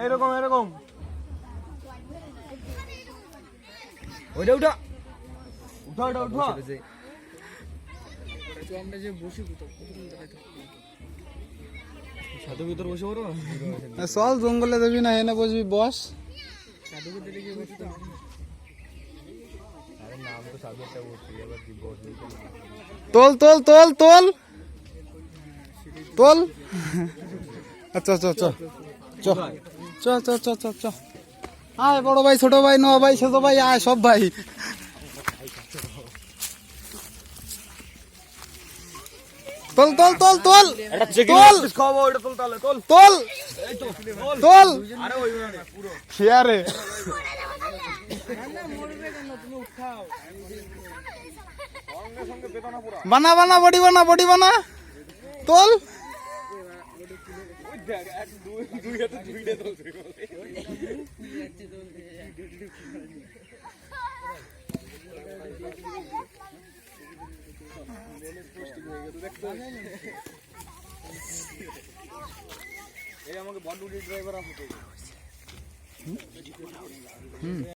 এরকম এরকম ওইটা উঠা উঠা উঠা উঠা আমরা যে বসি সাধু ভিতর বসে পড়ো চল জঙ্গলে যাবি না এনে বসবি বস সাধু ভিতরে গিয়ে বসে তো আরে নাম তো সাধু একটা বলছি এবার কি বস তোল তোল তোল তোল তোল আচ্ছা আচ্ছা আচ্ছা চ চ চ চ চ চ আয় বড় ভাই ছোট ভাই ন ভাই ছোট ভাই আয় সব ভাই তোল তোল তোল তোল তোল খাবো এটা তোল তাহলে তোল তোল এই তো তোল আরে ওই না পুরো শেয়ারে না মরবে কেন তুমি উঠাও সঙ্গে সঙ্গে বেদনা পুরো বানা বানা বডি বানা তোল ওই দেখ এক দুই হাতে দুইটা তোলছে এই আমাকে বন্ডুলি ড্রাইভার আছে